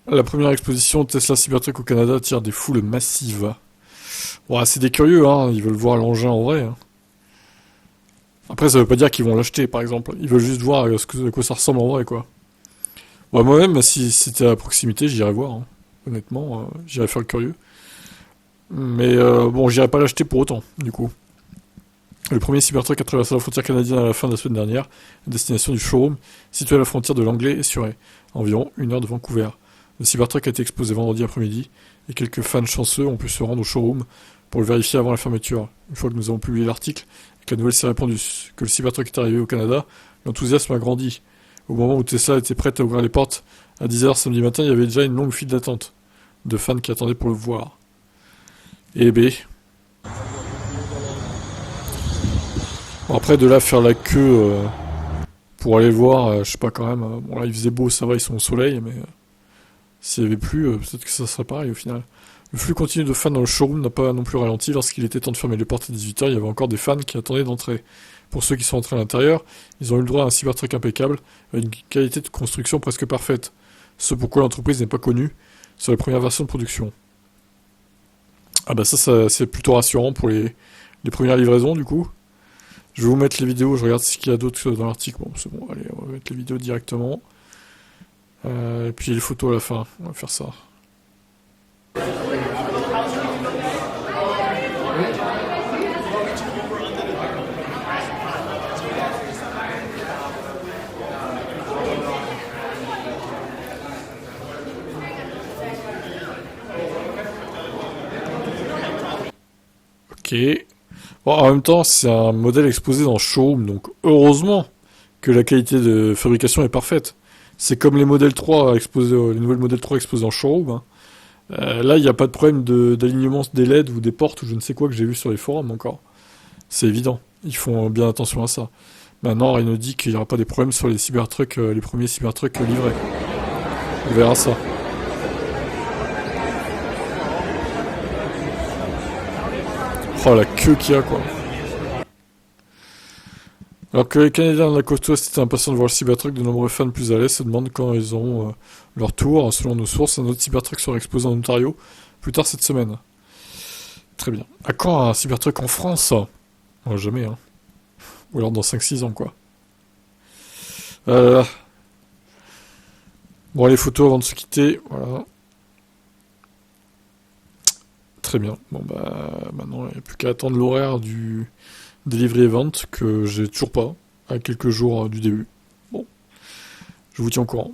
La première exposition Tesla Cybertruck au Canada attire des foules massives. Bon, c'est des curieux, hein, ils veulent voir l'engin en vrai, hein. Après, ça veut pas dire qu'ils vont l'acheter, par exemple. Ils veulent juste voir à quoi ça ressemble en vrai, quoi. Ouais, moi-même, si c'était à proximité, j'irais voir, hein. Honnêtement, j'irais faire le curieux. Mais bon, j'irais pas l'acheter pour autant, du coup. Le premier Cybertruck a traversé la frontière canadienne à la fin de la semaine dernière, à destination du showroom, situé à la frontière de l'Anglais et Surrey, à environ 1 heure de Vancouver. Le Cybertruck a été exposé vendredi après-midi, et quelques fans chanceux ont pu se rendre au showroom pour le vérifier avant la fermeture. Une fois que nous avons publié l'article, et que la nouvelle s'est répandue que le Cybertruck est arrivé au Canada, l'enthousiasme a grandi. Au moment où Tesla était prête à ouvrir les portes, à 10 heures samedi matin, il y avait déjà une longue file d'attente de fans qui attendaient pour le voir. Et B. Bon, après, de là faire la queue pour aller le voir, je sais pas quand même. Bon, là, il faisait beau, ça va, ils sont au soleil, mais s'il y avait plu, peut-être que ça serait pareil au final. Le flux continu de fans dans le showroom n'a pas non plus ralenti. Lorsqu'il était temps de fermer les portes à 18 heures, il y avait encore des fans qui attendaient d'entrer. Pour ceux qui sont entrés à l'intérieur, ils ont eu le droit à un Cybertruck impeccable, avec une qualité de construction presque parfaite. Ce pourquoi l'entreprise n'est pas connue sur la première version de production. Ah bah ça c'est plutôt rassurant pour les premières livraisons du coup. Je vais vous mettre les vidéos, je regarde ce qu'il y a d'autre dans l'article. Bon, c'est bon, allez, on va mettre les vidéos directement. Et puis les photos à la fin, on va faire ça. Ok. Bon, en même temps, c'est un modèle exposé dans le showroom, donc heureusement que la qualité de fabrication est parfaite. C'est comme les modèles 3 exposés, les nouvelles modèles 3 exposés en showroom, hein. Là, il n'y a pas de problème d'alignement des LED ou des portes ou je ne sais quoi que j'ai vu sur les forums encore. C'est évident. Ils font bien attention à ça. Maintenant, rien ne dit qu'il n'y aura pas des problèmes sur les Cybertrucks, les premiers Cybertrucks livrés. On verra ça. Oh, la queue qu'il y a, quoi. Alors que les Canadiens de la côte ouest étaient impatients de voir le Cybertruck, de nombreux fans plus à l'aise se demandent quand ils auront leur tour. Selon nos sources, un autre Cybertruck sera exposé en Ontario plus tard cette semaine. Très bien. À quand un Cybertruck en France? Oh, jamais, hein. Ou alors dans 5-6 ans, quoi. Euh... Bon, les photos avant de se quitter, voilà. Très bien. Bon, bah, maintenant, il n'y a plus qu'à attendre l'horaire du delivery event que j'ai toujours pas, à quelques jours du début. Bon, je vous tiens au courant.